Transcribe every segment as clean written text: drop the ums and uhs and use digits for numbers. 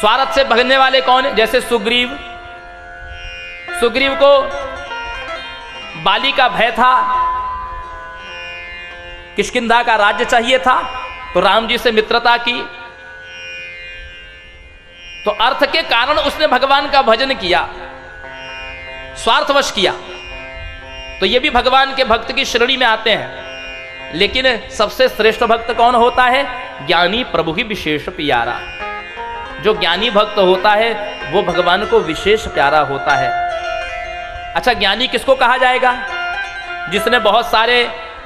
स्वार्थ से भगने वाले कौन? जैसे सुग्रीव। सुग्रीव को बाली का भय था, किष्किंधा का राज्य चाहिए था, तो राम जी से मित्रता की, तो अर्थ के कारण उसने भगवान का भजन किया, स्वार्थवश किया। तो ये भी भगवान के भक्त की श्रेणी में आते हैं। लेकिन सबसे श्रेष्ठ भक्त कौन होता है? ज्ञानी प्रभु ही विशेष प्यारा। जो ज्ञानी भक्त होता है वो भगवान को विशेष प्यारा होता है। अच्छा, ज्ञानी किसको कहा जाएगा? जिसने बहुत सारे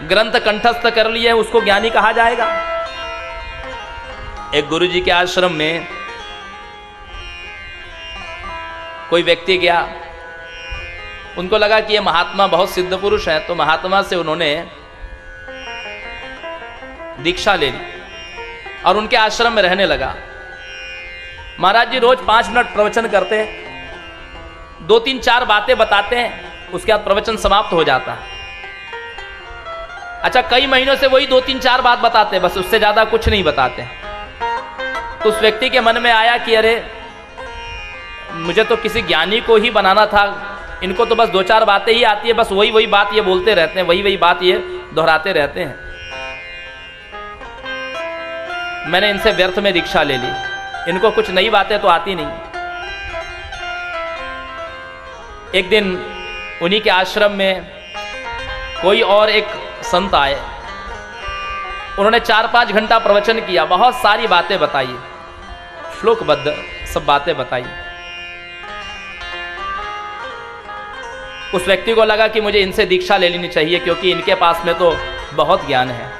ग्रंथ कंठस्थ कर लिए हैं उसको ज्ञानी कहा जाएगा। एक गुरु जी के आश्रम में कोई व्यक्ति गया, उनको लगा कि ये महात्मा बहुत सिद्ध पुरुष है, तो महात्मा से उन्होंने दीक्षा ले ली और उनके आश्रम में रहने लगा। महाराज जी रोज 5 मिनट प्रवचन करते हैं, 2-3-4 बातें बताते हैं, उसके बाद प्रवचन समाप्त हो जाता है। अच्छा, कई महीनों से वही 2-3-4 बात बताते हैं, बस उससे ज्यादा कुछ नहीं बताते। तो उस व्यक्ति के मन में आया कि अरे मुझे तो किसी ज्ञानी को ही बनाना था, इनको तो बस 2-4 बातें ही आती है, बस वही बात ये बोलते रहते हैं, वही बात ये दोहराते रहते हैं। मैंने इनसे व्यर्थ में दीक्षा ले ली, इनको कुछ नई बातें तो आती नहीं। एक दिन उन्हीं के आश्रम में कोई और एक संत आए, उन्होंने 4-5 घंटा प्रवचन किया, बहुत सारी बातें बताई, श्लोकबद्ध सब बातें बताई। उस व्यक्ति को लगा कि मुझे इनसे दीक्षा ले लेनी चाहिए, क्योंकि इनके पास में तो बहुत ज्ञान है।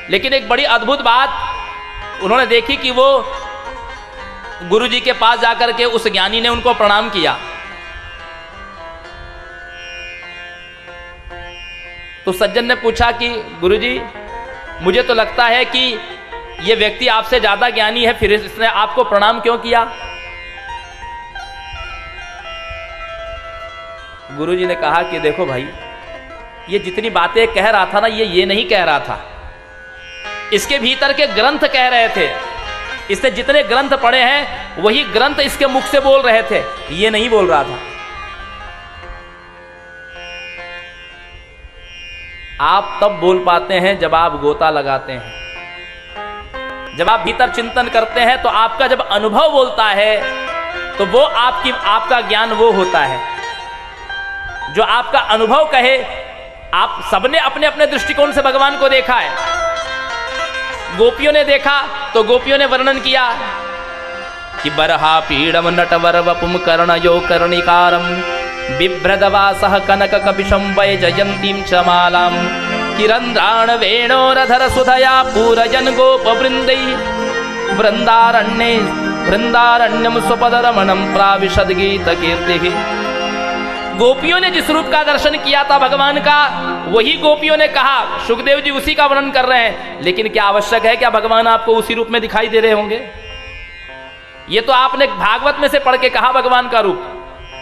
लेकिन एक बड़ी अद्भुत बात उन्होंने देखी कि वो गुरु जी के पास जाकर के उस ज्ञानी ने उनको प्रणाम किया। तो सज्जन ने पूछा कि गुरु जी, मुझे तो लगता है कि ये व्यक्ति आपसे ज्यादा ज्ञानी है, फिर इसने आपको प्रणाम क्यों किया? गुरु जी ने कहा कि देखो भाई, ये जितनी बातें कह रहा था ना, ये नहीं कह रहा था, इसके भीतर के ग्रंथ कह रहे थे। इसने जितने ग्रंथ पढ़े हैं वही ग्रंथ इसके मुख से बोल रहे थे, ये नहीं बोल रहा था। आप तब बोल पाते हैं जब आप गोता लगाते हैं, जब आप भीतर चिंतन करते हैं, तो आपका जब अनुभव बोलता है तो वो आपका ज्ञान वो होता है जो आपका अनुभव कहे। आप सबने अपने अपने दृष्टिकोण से भगवान को देखा है। गोपियों ने देखा तो गोपियों ने वर्णन किया कि बरहा पीड़म नटवर वपुम कर्णयो कर्णिकारम बिभ्रदवासः कनक कपिशं वैजयन्तीं च मालां किरन्द्राण वेणोरधर सुधया पूरयन् गोपवृन्दै वृन्दारण्यं स्वपदरमणं प्राविशद गीतकीर्तिः। गोपियों ने जिस रूप का दर्शन किया था भगवान का, वही गोपियों ने कहा, सुखदेव जी उसी का वर्णन कर रहे हैं। लेकिन क्या आवश्यक है, क्या भगवान आपको उसी रूप में दिखाई दे रहे होंगे? ये तो आपने भागवत में से पढ़ के कहा भगवान का रूप,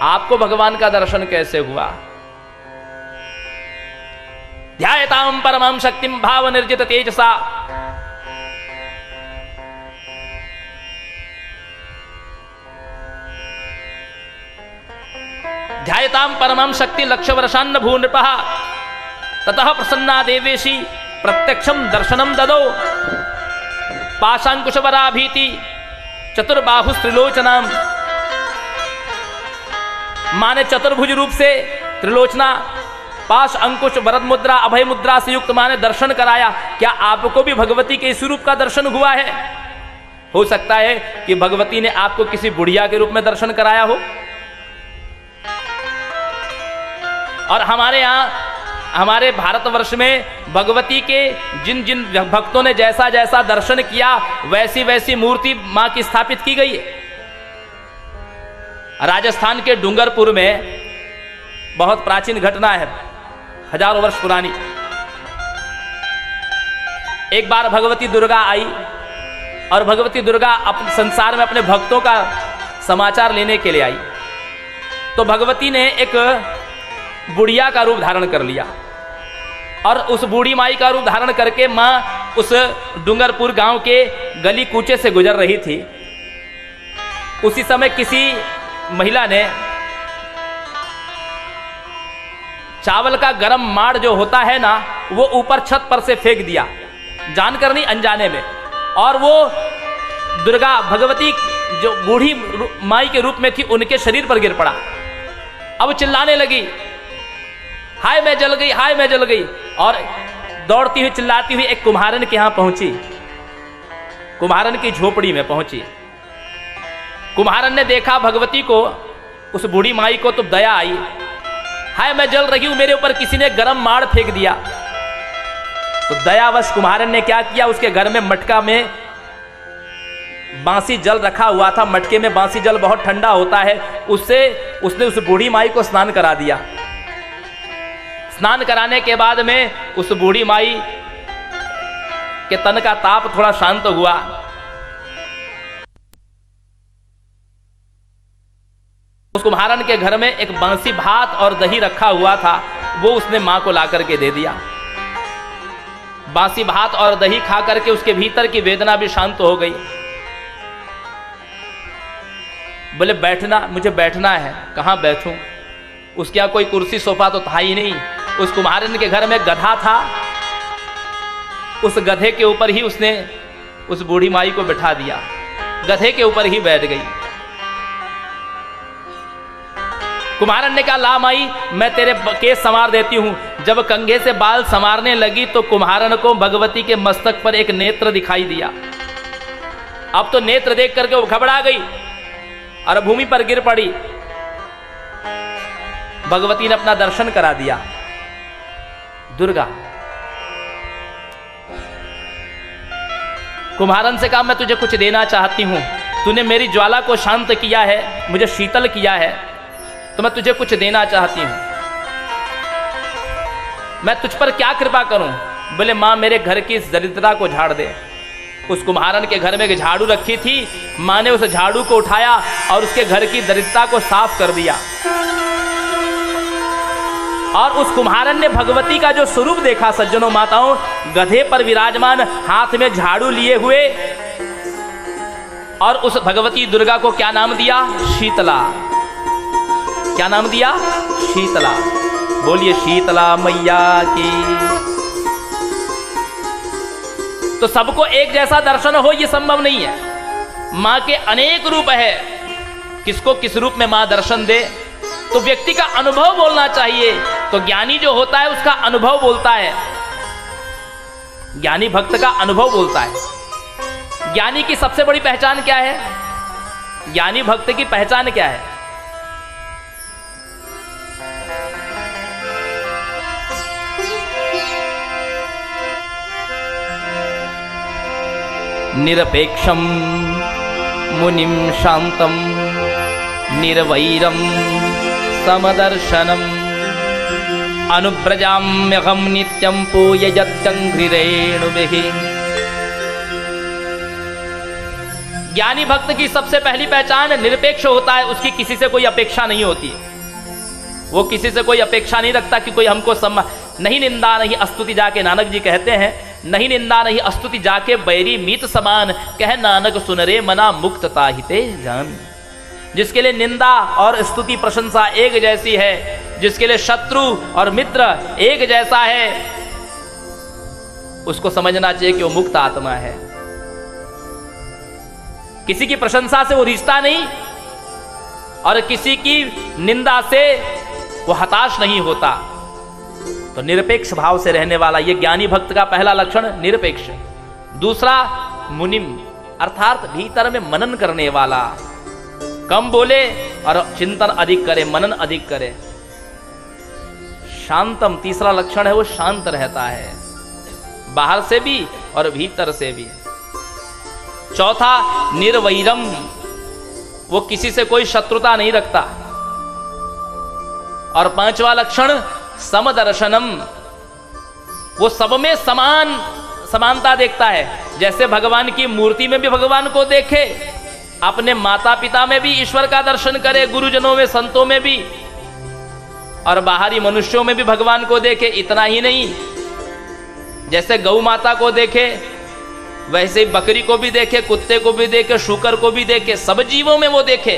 आपको भगवान का दर्शन कैसे हुआ? ध्यायतां परमां शक्तिं भाव निर्जित तेजसा। ध्यायतां परमां शक्ति लक्ष्य वर्षान्न भूनृपः ततः प्रसन्ना देवेशी प्रत्यक्षं दर्शनं ददौ पाशांकुशवराभीति चतुर्बाहुस्त्रिलोचनां। माने चतुर्भुज रूप से त्रिलोचना, पाश अंकुश वरद मुद्रा अभय मुद्रा से युक्त माने दर्शन कराया। क्या आपको भी भगवती के इस रूप का दर्शन हुआ है? हो सकता है कि भगवती ने आपको किसी बुढ़िया के रूप में दर्शन कराया हो। और हमारे यहाँ, हमारे भारतवर्ष में भगवती के जिन जिन भक्तों ने जैसा जैसा दर्शन किया, वैसी वैसी मूर्ति मां की स्थापित की गई है। राजस्थान के डूंगरपुर में बहुत प्राचीन घटना है, हजारों वर्ष पुरानी। एक बार भगवती दुर्गा आई और भगवती दुर्गा अपने संसार में अपने भक्तों का समाचार लेने के लिए आई। तो भगवती ने एक बुढ़िया का रूप धारण कर लिया और उस बूढ़ी माई का रूप धारण करके माँ उस डूंगरपुर गांव के गली कूचे से गुजर रही थी। उसी समय किसी महिला ने चावल का गरम माड़ जो होता है ना, वो ऊपर छत पर से फेंक दिया, जानकर नहीं अनजाने में, और वो दुर्गा भगवती जो बूढ़ी माई के रूप में थी उनके शरीर पर गिर पड़ा। अब चिल्लाने लगी, हाय मैं जल गई, हाय मैं जल गई, और दौड़ती हुई चिल्लाती हुई एक कुम्हारन के यहां पहुंची, कुम्हारन की झोपड़ी में पहुंची। कुम्हारन ने देखा भगवती को, उस बूढ़ी माई को, तो दया आई, हाय मैं जल रही हूं, मेरे ऊपर किसी ने गरम माड़ फेंक दिया। तो दयावश कुम्हारन ने क्या किया, उसके घर में मटका में बांसी जल रखा हुआ था, मटके में बांसी जल बहुत ठंडा होता है, उससे उसने उस बूढ़ी माई को स्नान करा दिया। स्नान कराने के बाद में उस बूढ़ी माई के तन का ताप थोड़ा शांत हुआ। उस कुम्हारन के घर में एक बांसी भात और दही रखा हुआ था, वो उसने मां को ला करके दे दिया। बांसी भात और दही खा करके उसके भीतर की वेदना भी शांत हो गई। बोले बैठना, मुझे बैठना है। कहाँ बैठूं? उसके यहाँ कोई कुर्सी सोफा तो था ही नहीं। उस कुम्हारन के घर में गधा था, उस गधे के ऊपर ही उसने उस बूढ़ी माई को बिठा दिया, गधे के ऊपर ही बैठ गई। कुम्हारन ने कहा ला माई, मैं तेरे केस संवार देती हूं। जब कंघे से बाल संवारने लगी तो कुम्हारन को भगवती के मस्तक पर एक नेत्र दिखाई दिया। अब तो नेत्र देख करके वो घबरा गई और भूमि पर गिर पड़ी। भगवती ने अपना दर्शन करा दिया। दुर्गा कुम्हारन से कहा मैं तुझे कुछ देना चाहती हूं, तूने मेरी ज्वाला को शांत किया है, मुझे शीतल किया है, तो मैं तुझे कुछ देना चाहती हूं। मैं तुझ पर क्या कृपा करूं? बोले मां मेरे घर की इस दरिद्रता को झाड़ दे। उस कुम्हारन के घर में एक झाड़ू रखी थी, मां ने उस झाड़ू को उठाया और उसके घर की दरिद्रता को साफ कर दिया। और उस कुम्हारन ने भगवती का जो स्वरूप देखा सज्जनों माताओं, गधे पर विराजमान, हाथ में झाड़ू लिए हुए, और उस भगवती दुर्गा को क्या नाम दिया? शीतला। क्या नाम दिया? शीतला। बोलिए शीतला मैया की। तो सबको एक जैसा दर्शन हो ये संभव नहीं है। मां के अनेक रूप है, किसको किस रूप में मां दर्शन दे, तो व्यक्ति का अनुभव बोलना चाहिए। तो ज्ञानी जो होता है उसका अनुभव बोलता है, ज्ञानी भक्त का अनुभव बोलता है। ज्ञानी की सबसे बड़ी पहचान क्या है? ज्ञानी भक्त की पहचान क्या है? निरपेक्षम मुनिम शांतम निर्वैरम समदर्शनम अनुव्रजाम्यहम नित्यं पूययत्यंघ्रिरेणुभिः। ज्ञानी भक्त की सबसे पहली पहचान निरपेक्ष होता है, उसकी किसी से कोई अपेक्षा नहीं होती। वो किसी से कोई अपेक्षा नहीं रखता कि कोई हमको नहीं निंदा नहीं अस्तुति, जाके नानक जी कहते हैं, नहीं निंदा नहीं अस्तुति जाके बैरी मीत समान, कह नानक सुन रे मना मुक्तता हिते जान। जिसके लिए निंदा और स्तुति प्रशंसा एक जैसी है, जिसके लिए शत्रु और मित्र एक जैसा है, उसको समझना चाहिए कि वो मुक्त आत्मा है। किसी की प्रशंसा से वो रिश्ता नहीं और किसी की निंदा से वो हताश नहीं होता। तो निरपेक्ष भाव से रहने वाला ये ज्ञानी भक्त का पहला लक्षण निरपेक्ष। दूसरा मुनिम, अर्थात भीतर में मनन करने वाला, कम बोले और चिंतन अधिक करे, मनन अधिक करे। शांतम, तीसरा लक्षण है वो शांत रहता है, बाहर से भी और भीतर से भी। चौथा निर्वैरम, वो किसी से कोई शत्रुता नहीं रखता। और पांचवा लक्षण समदर्शनम, वो सब में समानता देखता है। जैसे भगवान की मूर्ति में भी भगवान को देखे, अपने माता पिता में भी ईश्वर का दर्शन करे, गुरुजनों में संतों में भी, और बाहरी मनुष्यों में भी भगवान को देखे। इतना ही नहीं, जैसे गौ माता को देखे वैसे ही बकरी को भी देखे, कुत्ते को भी देखे, शूकर को भी देखे, सब जीवों में वो देखे।